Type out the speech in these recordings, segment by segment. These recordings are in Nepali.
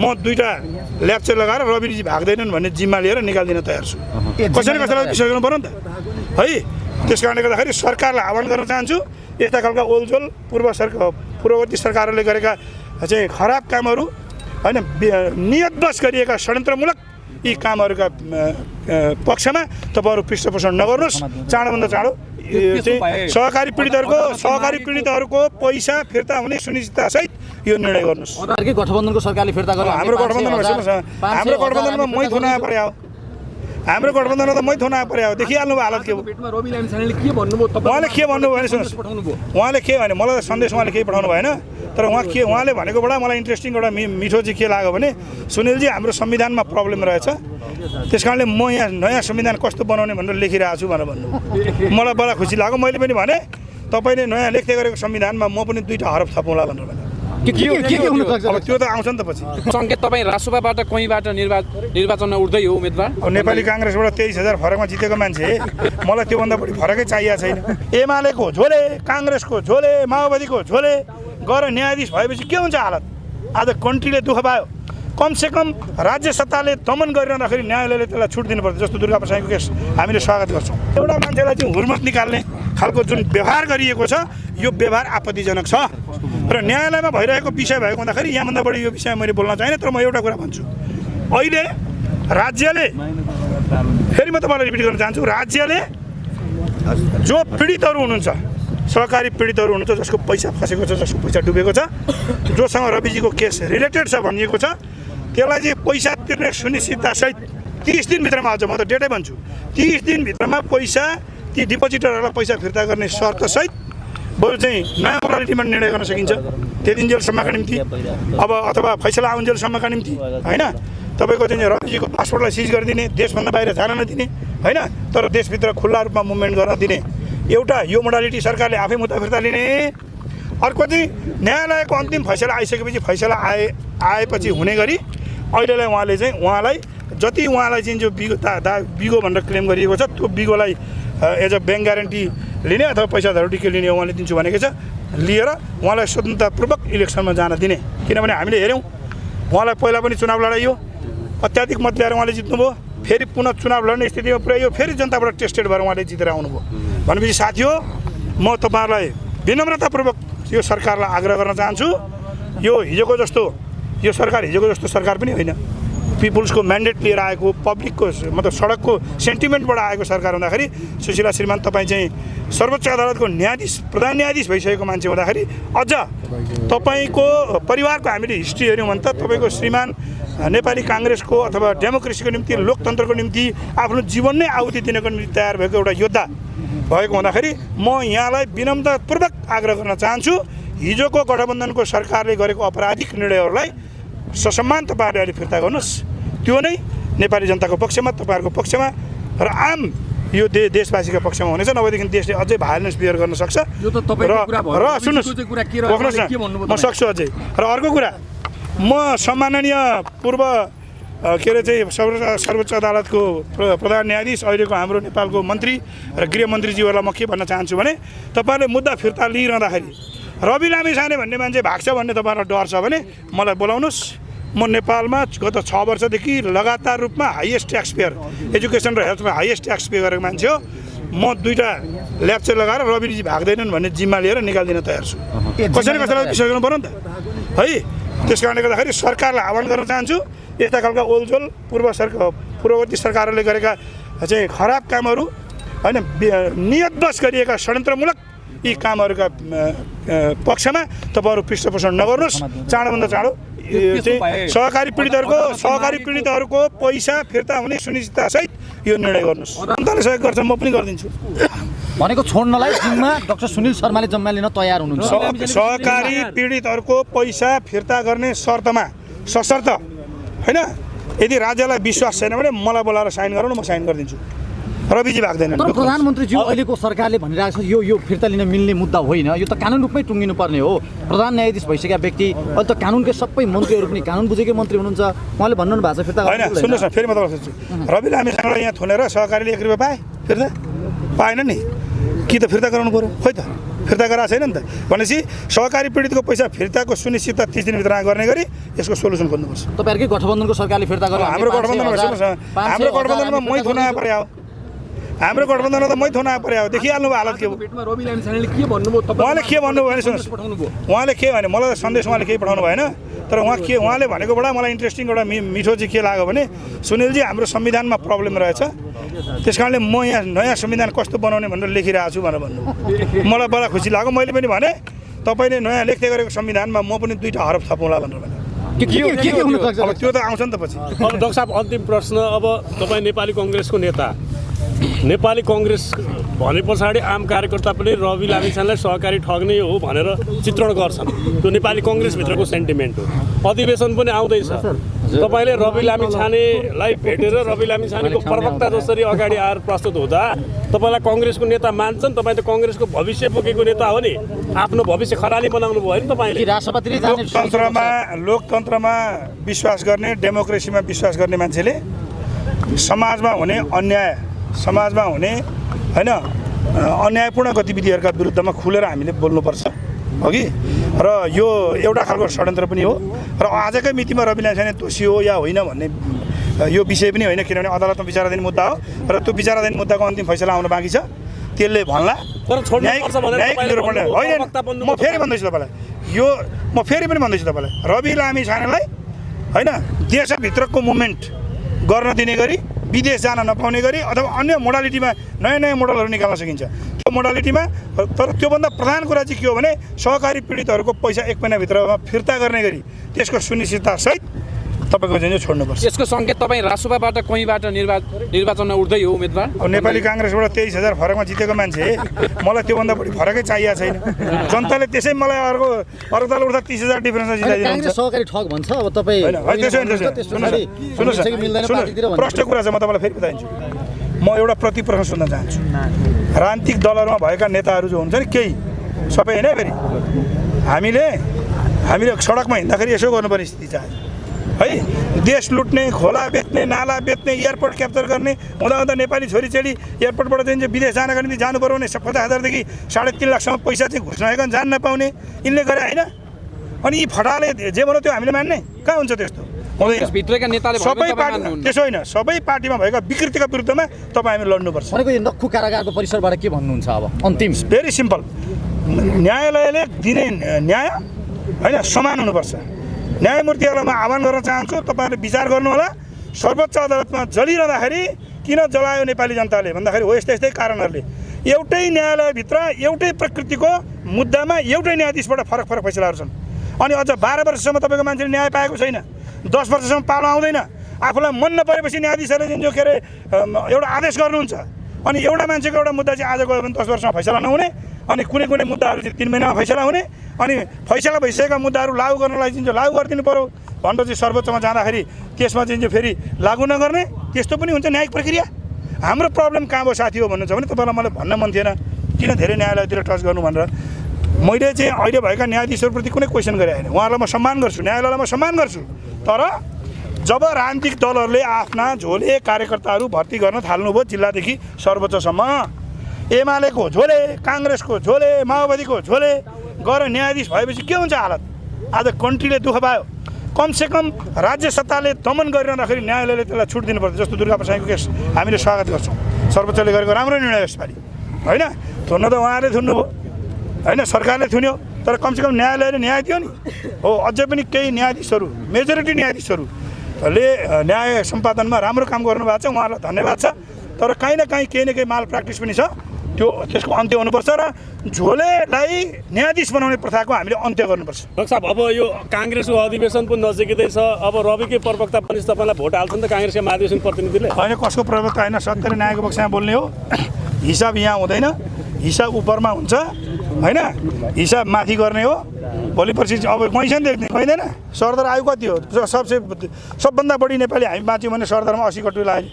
म दुईटा ल्याप्चर लगाएर रविजी भाग्दैनन् भन्ने जिम्मा लिएर निकाल्दिन तयार छु। कसैले कसैलाई विश्वास गर्नु पर्यो नि त है। त्यस कारणले गर्दाखेरि सरकारलाई आह्वान गर्न चाहन्छु, यस्ता खालका ओलझोल पूर्ववर्ती सरकारहरूले गरेका चाहिँ खराब कामहरू होइन, नियतवश गरिएका षड्यन्त्रमूलक यी कामहरूका पक्षमा तपाईँहरू पृष्ठपोषण नगर्नुहोस्। चाँडोभन्दा चाँडो चाहिँ सहकारी पीडितहरूको पैसा फिर्ता हुने सुनिश्चितता सहित यो निर्णय गर्नुहोस्। गठबन्धनको सरकारले फिर्ता गर्यो। हाम्रो गठबन्धनमा मै थुना पर्यो, हाम्रो गठबन्धनमा त मै थुना पर्यो। देखिहाल्नु भयो हालत के हो। उहाँले के भन्नुभयो भने सुन्नुहोस्, उहाँले के भने मलाई सन्देश उहाँले केही पठाउनु भएन, तर उहाँले भनेकोबाट मलाई इन्ट्रेस्टिङ एउटा मिठो चाहिँ के लाग्यो भने, सुनिलजी हाम्रो संविधानमा प्रब्लम रहेछ, त्यस कारणले म यहाँ नयाँ संविधान कस्तो बनाउने भनेर लेखिरहेको छु भनेर भन्नुभयो। मलाई बडा खुसी लाग्यो। मैले पनि भने तपाईँले नयाँ लेख्दै गरेको संविधानमा म पनि 2टा हरफ थपौँला भनेर भने। अब त्यो त आउँछ नि त पछि। सङ्केत तपाईँ रासोपाबाट कहीँबाट निर्वाचनमा उठ्दै हो उम्मेदवार। नेपाली काङ्ग्रेसबाट 23,000 फरकमा जितेको मान्छे, मलाई त्योभन्दा बढी फरकै चाहिएको छैन। एमालेको झोले, काङ्ग्रेसको झोले, माओवादीको झोले गएर न्यायाधीश भएपछि के हुन्छ हालत? आज कन्ट्रीले दुःख पायो। कमसेकम राज्य सत्ताले दमन गरिरहँदाखेरि न्यायालयले त्यसलाई छुट दिनुपर्छ। जस्तो दुर्गा प्रसादको केस हामीले स्वागत गर्छौँ। एउटा मान्छेलाई चाहिँ हुर्मत निकाल्ने खालको जुन व्यवहार गरिएको छ, यो व्यवहार आपत्तिजनक छ र न्यायालयमा भइरहेको विषय भएको हुँदाखेरि यहाँभन्दा बढी यो विषय मैले बोल्न चाहिनँ। तर म एउटा कुरा भन्छु, अहिले राज्यले, फेरि म तपाईँलाई रिपिट गर्न चाहन्छु, राज्यले जो पीडितहरू हुनुहुन्छ, सहकारी पीडितहरू हुनुहुन्छ, जसको पैसा फसेको छ, जसको पैसा डुबेको छ, जोसँग रविजीको केस रिलेटेड छ भनिएको छ, त्यसलाई चाहिँ पैसा तिर्ने सुनिश्चिततासहित 30 दिनभित्रमा, आज म त डेटै भन्छु, 30 दिनभित्रमा पैसा ती डिपोजिटरहरूलाई पैसा फिर्ता गर्ने शर्तसहित बरु चाहिँ नयाँ मोडालिटीमा निर्णय गर्न सकिन्छ। त्यतिन्जेलसम्मका निम्ति अब अथवा फैसला आउन्जेलसम्मका निम्ति होइन, तपाईँको चाहिँ रविजीको पासपोर्टलाई सिज गरिदिने, देशभन्दा बाहिर जान नदिने होइन, तर देशभित्र खुल्ला रूपमा मुभमेन्ट गर्न दिने एउटा यो मोडालिटी सरकारले आफै मुद्दा फिर्ता लिने। अर्को चाहिँ न्यायालयको अन्तिम फैसला आइसकेपछि, फैसला आएपछि हुने गरी अहिलेलाई उहाँलाई जति उहाँलाई चाहिँ जो बिगो भनेर क्लेम गरिएको छ, त्यो बिगोलाई एज अ ब्याङ्क ग्यारेन्टी लिने अथवा पैसा धरोटी के लिने उहाँले दिन्छु भनेको छ, लिएर उहाँलाई स्वतन्त्रतापूर्वक इलेक्सनमा जान दिने। किनभने हामीले हेऱ्यौँ उहाँलाई पहिला पनि चुनाव लडाइयो, अत्याधिक मत ल्याएर उहाँले जित्नुभयो, फेरि पुनः चुनाव लड्ने स्थितिमा पुर्याइयो, फेरि जनताबाट टेस्टेड भएर उहाँले जितेर आउनुभयो। भनेपछि साथी हो, म तपाईँहरूलाई विनम्रतापूर्वक यो सरकारलाई आग्रह गर्न चाहन्छु, यो हिजोको जस्तो यो सरकार हिजोको जस्तो सरकार पनि होइन। पिपुल्सको म्यान्डेट लिएर आएको, पब्लिकको मतलब सडकको सेन्टिमेन्टबाट आएको सरकार हुँदाखेरि सुशीला श्रीमान तपाईँ चाहिँ सर्वोच्च अदालतको न्यायाधीश, प्रधान न्यायाधीश भइसकेको मान्छे हुँदाखेरि अझ तपाईँको परिवारको हामीले हिस्ट्री हेऱ्यौँ भने त तपाईँको श्रीमान नेपाली काङ्ग्रेसको अथवा डेमोक्रेसीको निम्ति, लोकतन्त्रको निम्ति आफ्नो जीवन नै आहुति दिनको निम्ति तयार भएको एउटा योद्धा भएको हुँदाखेरि म यहाँलाई विनम्रतापूर्वक आग्रह गर्न चाहन्छु, हिजोको गठबन्धनको सरकारले गरेको अपराधिक निर्णयहरूलाई ससम्मान तपाईँहरूले अहिले फिर्ता गर्नुहोस्। त्यो नै नेपाली जनताको पक्षमा, तपाईँहरूको पक्षमा र आम यो देशवासीको पक्षमा हुनेछ। नभएदेखि देशले अझै भाइलेन्स बिहेभ गर्न सक्छ। र सुन्नुहोस् न, म सक्छु अझै। र अर्को कुरा, म सम्माननीय पूर्व के अरे चाहिँ सर्वोच्च अदालतको प्रधान न्यायाधीश, अहिलेको हाम्रो नेपालको मन्त्री र गृहमन्त्रीज्यूहरूलाई म के भन्न चाहन्छु भने, तपाईँहरूले मुद्दा फिर्ता लिइरहँदाखेरि रवि लामिछाने भन्ने मान्छे भाग्छ भन्ने तपाईँहरूलाई डर छ भने मलाई बोलाउनुहोस्। म नेपालमा गत 6 वर्षदेखि लगातार रूपमा हाइएस्ट ट्याक्स पेयर, एजुकेसन र हेल्थमा हाइएस्ट ट्याक्स पे गरेको मान्छे हो। म 2टा ल्याप्चर लगाएर रविजी भाग्दैनन् भन्ने जिम्मा लिएर निकाल्दिन तयार छु। कसैले कसैलाई विश्वास गर्नु पर्यो नि त है। त्यस कारणले गर्दाखेरि सरकारलाई आह्वान गर्न चाहन्छु, यस्ता खालका ओलझोल पूर्ववर्ती सरकारहरूले गरेका चाहिँ खराब कामहरू होइन, नियतवश गरिएका षड्यन्त्रमूलक यी कामहरूका पक्षमा तपाईँहरू पृष्ठपोषण नगर्नुहोस्। चाँडोभन्दा चाँडो चाहिँ सहकारी पीडितहरूको पैसा फिर्ता हुने सुनिश्चितता सहित यो निर्णय गर्नुहोस्। जनताले सहयोग गर्छ, म पनि गरिदिन्छु। भनेको छोड्नलाई जिम्मा डाक्टर सुनिल शर्माले जम्मा लिन तयार हुनुहुन्छ। सहकारी पीडितहरूको पैसा फिर्ता गर्ने शर्तमा, सशर्त होइन, यदि राज्यलाई विश्वास छैन भने मलाई बोलाएर साइन गराउनु, म साइन गरिदिन्छु। रविजी भाग्दैन। तर प्रधानमन्त्रीज्यू अहिलेको सरकारले भनिरहेको छ यो फिर्ता लिन मिल्ने मुद्दा होइन, यो त कानुन रूपमै टुङ्गिनु पर्ने हो। प्रधान न्यायाधीश भइसकेका व्यक्ति, अहिले त कानुनकै सबै मन्त्रीहरू पनि कानुन बुझेकै मन्त्री हुनुहुन्छ, उहाँले भन्नु भएको छ फिर्ता होइन। सुन्नुहोस् न, फेरि म तपाईँलाई सोध्छु, रवि लामिछानेलाई यहाँ थुनेर सहकारीले 1 रुपियाँ पाए? फिर्ता पाएन नि, कि त फिर्ता गराउनु पऱ्यो? खोइ त फिर्ता गराएको छैन नि त। भनेपछि सहकारी पीडितको पैसा फिर्ताको सुनिश्चितता 30 दिनभित्र गर्ने गरी यसको सोलुसन खोज्नुपर्छ। तपाईँहरूकै गठबन्धनको सरकारले फिर्ता गर्यो। हाम्रो गठबन्धनमा सुन्नुहोस्, हाम्रो गठबन्धनमा मै थुना परे हो, हाम्रो गठबन्धनमा त मै थुना परे हो। देखिहाल्नु भयो हालत के हो। उहाँले के भन्नुभयो भने सुन्नुहोस्, उहाँले के भने मलाई सन्देश उहाँले केही पठाउनु भएन, तर उहाँले भनेकोबाट मलाई इन्ट्रेस्टिङ एउटा मिठो चाहिँ के लाग्यो भने सुनिलजी हाम्रो संविधानमा प्रब्लम रहेछ, त्यस कारणले म यहाँ नयाँ संविधान कस्तो बनाउने भनेर लेखिरहेको छु भनेर भन्नुभयो। मलाई बडा खुसी लाग्यो। मैले पनि भने तपाईँले नयाँ लेख्दै गरेको संविधानमा म पनि 2टा हरफ थपौँला भनेर भने। अब त्यो त आउँछ नि त पछि। अब डाक्टर साहब अन्तिम प्रश्न, अब तपाईँ नेपाली कङ्ग्रेसको नेता, नेपाली कङ्ग्रेस भने पछाडि आम कार्यकर्ता पनि रवि लामिछानेलाई सहकारी ठग्ने हो भनेर चित्रण गर्छन्। त्यो नेपाली कङ्ग्रेसभित्रको सेन्टिमेन्ट हो। अधिवेशन पनि आउँदैछ, तपाईँले रवि लामिछानेलाई भेटेर रवि लामिछानेको प्रवक्ता जसरी अगाडि आएर प्रस्तुत हुँदा तपाईँलाई कङ्ग्रेसको नेता मान्छन्? तपाईँ त कङ्ग्रेसको भविष्य बोकेको नेता हो नि, आफ्नो भविष्य खरानी बनाउनु भयो नि तपाईँले। लोकतन्त्रमा विश्वास गर्ने, डेमोक्रेसीमा विश्वास गर्ने मान्छेले समाजमा हुने अन्याय, समाजमा हुने होइन अन्यायपूर्ण गतिविधिहरूका विरुद्धमा खुलेर हामीले बोल्नुपर्छ अघि। र यो एउटा खालको षड्यन्त्र पनि हो। र आजकै मितिमा रवि लामिछाने दोषी हो या होइन भन्ने यो विषय पनि होइन, किनभने अदालतमा विचाराधीन मुद्दा हो र त्यो विचाराधीन मुद्दाको अन्तिम फैसला आउन बाँकी छ। त्यसले भन्ला होइन। म फेरि भन्दैछु तपाईँलाई, यो म फेरि पनि भन्दैछु तपाईँलाई, रवि लामिछानेलाई होइन देशभित्रको मुभमेन्ट गर्न दिने गरी, विदेश जान नपाउने गरी अथवा अन्य मोडालिटीमा नयाँ नयाँ मोडलहरू निकाल्न सकिन्छ। त्यो मोडालिटीमा तर त्योभन्दा प्रधान कुरा चाहिँ के हो भने सहकारी पीडितहरूको पैसा 1 महिनाभित्रमा फिर्ता गर्ने गरी त्यसको सुनिश्चिततासहित तपाईँको चाहिँ छोड्नुपर्छ। यसको सङ्केत तपाईँ रासोपाबाट कहीँबाट निर्वाचनमा उठ्दै हो उम्मेदवार? अब नेपाली काङ्ग्रेसबाट 23,000 फरकमा जितेको मान्छे, मलाई त्योभन्दा बढी फरकै चाहिएको छैन। जनताले त्यसै मलाई अर्को ताल उठ्दा 30,000 डिफरेन्समा जिताइदिनुहुन्छ। सहकारी ठग भन्छ। अब तपाईँ सुन्नुहोस्, प्रष्ट कुरा चाहिँ म तपाईँलाई फेरि बताइदिन्छु। म एउटा प्रति प्रश्न सोध्न चाहन्छु। राजनीतिक दलहरूमा भएका नेताहरू जो हुन्छ नि केही सबै होइन, फेरि हामीले सडकमा हिँड्दाखेरि यसो गर्नुपर्ने स्थिति छ है। देश लुट्ने, खोला बेच्ने, नाला बेच्ने, एयरपोर्ट क्याप्चर गर्ने हुँदा हुँदा नेपाली छोरीचेली एयरपोर्टबाट चाहिँ विदेश जानका निम्ति जानु पर्यो भने 50,000देखि 3.5 लाखसम्म पैसा चाहिँ घुस नआइकन जान नपाउने यिनले गरे होइन। अनि यी फटाले जे भन्यो त्यो हामीले मान्ने? कहाँ हुन्छ त्यस्तो? भित्रका नेताले सबै पार्टी त्यसो होइन, सबै पार्टीमा भएका विकृतिका विरुद्धमा तपाईँ हामी लड्नुपर्छ। भनेको यो नक्खु कारागारको परिसरबाट के भन्नुहुन्छ अब अन्तिम? भेरी सिम्पल, न्यायालयले दिने न्याय होइन समान हुनुपर्छ। न्यायमूर्तिहरूलाई म आह्वान गर्न चाहन्छु, तपाईँहरूले विचार गर्नु होला। सर्वोच्च अदालतमा जलिरहँदाखेरि किन जलायो नेपाली जनताले भन्दाखेरि हो यस्तै यस्तै कारणहरूले। एउटै न्यायालयभित्र एउटै प्रकृतिको मुद्दामा एउटै न्यायाधीशबाट फरक फरक फैसलाहरू छन्। अनि अझ 12 वर्षसम्म तपाईँको मान्छेले न्याय पाएको छैन, 10 वर्षसम्म पालो आउँदैन। आफूलाई मन नपरेपछि न्यायाधीशहरूले चाहिँ जो के अरे एउटा आदेश गर्नुहुन्छ, अनि एउटा मान्छेको एउटा मुद्दा चाहिँ आज गयो भने 10 वर्षमा फैसला नहुने, अनि कुनै कुनै मुद्दाहरू चाहिँ 3 महिनामा फैसला हुने, अनि फैसला भइसकेका मुद्दाहरू लागू गर्नलाई चाहिँ लागू गरिदिनु पऱ्यो भनेर चाहिँ सर्वोच्चमा जाँदाखेरि त्यसमा चाहिँ फेरि लागू नगर्ने, त्यस्तो पनि हुन्छ न्यायिक प्रक्रिया। हाम्रो प्रब्लम कहाँ भयो साथी हो भन्नुहुन्छ भने तपाईँलाई मलाई भन्न मन थिएन किन धेरै न्यायालयतिर टच गर्नु भनेर। मैले चाहिँ अहिले भएका न्यायाधीशहरूप्रति कुनै क्वेसन गरेँ होइन, उहाँहरूलाई म सम्मान गर्छु, न्यायालयलाई म सम्मान गर्छु। तर जब राजनीतिक दलहरूले आफ्ना झोले कार्यकर्ताहरू भर्ती गर्न थाल्नुभयो जिल्लादेखि सर्वोच्चसम्म, एमालेको झोले, काङ्ग्रेसको झोले, माओवादीको झोले गएर न्यायाधीश भएपछि के हुन्छ हालत? आज कन्ट्रीले दुःख पायो। कमसेकम राज्य सत्ताले दमन गरिरहँदाखेरि न्यायालयले त्यसलाई छुट दिनुपर्छ। जस्तो दुर्गा प्रसाईको केस हामीले स्वागत गर्छौँ, सर्वोच्चले गरेको राम्रो निर्णय यसपालि होइन। थुन्न त उहाँहरूले थुन्नुभयो होइन, सरकारले थुन्यो, तर कमसेकम न्यायालयले न्याय दियो नि। हो अझै पनि केही न्यायाधीशहरू, मेजोरिटी न्यायाधीशहरूले न्याय सम्पादनमा राम्रो काम गर्नुभएको छ, उहाँहरूलाई धन्यवाद छ। तर काहीँ न केही माल प्र्याक्टिस पनि छ, त्यसको अन्त्य हुनुपर्छ र झोलेलाई न्यायाधीश बनाउने प्रथाको हामीले अन्त्य गर्नुपर्छ। डाक्टर साहब, अब यो काङ्ग्रेसको अधिवेशन पनि नजिकै छ, अब रविकै प्रवक्ता पनि तपाईँलाई भोट हाल्छ नि त काङ्ग्रेसका महाधिवेशन प्रतिनिधिले? होइन, कसको प्रवक्ता होइन, सत्य न्यायको पक्षमा बोल्ने हो। हिसाब यहाँ हुँदैन, हिसाब उपरमा हुन्छ होइन, हिसाब माथि गर्ने हो। भोलि पर्सि अब पैसा नि देख्ने कहिँदैन। सरदर आयु कति हो? सबभन्दा बढी नेपाली हामी बाँच्यौँ भने सरदरमा 80 कटु लाग्यो,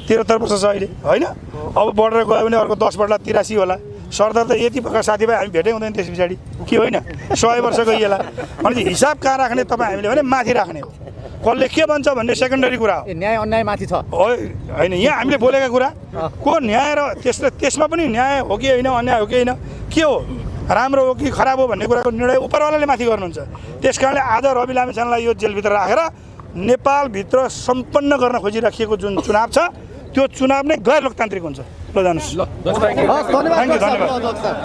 73 वर्ष छ अहिले होइन। अब बढेर गयो भने अर्को 10 बढ्ला 83 होला। सरदर त यति भएका साथीभाइ हामी भेटै हुँदैन त्यस पछाडि के होइन, 100 वर्ष गइएला। भनेपछि हिसाब कहाँ राख्ने तपाईँ हामीले भने माथि राख्ने हो। कसले के भन्छ भन्ने सेकेन्डरी कुरा हो। न्याय अन्याय माथि छ होइन, यहाँ हामीले बोलेका कुरा को न्याय र त्यसमा पनि न्याय हो कि होइन, अन्याय हो कि होइन, के हो राम्रो हो कि खराब हो भन्ने कुराको निर्णय उपरवालाले माथि गर्नुहुन्छ। त्यसकारणले आज रवि लामिछानेलाई यो जेलभित्र राखेर नेपालभित्र सम्पन्न गर्न खोजिराखिएको जुन चुनाव छ त्यो चुनाव नै गैर लोकतान्त्रिक हुन्छ। ल जानुहोस्। हस्, धन्यवाद Thank you, डाक्टर साहब। धन्यवाद। डाक्टर साहब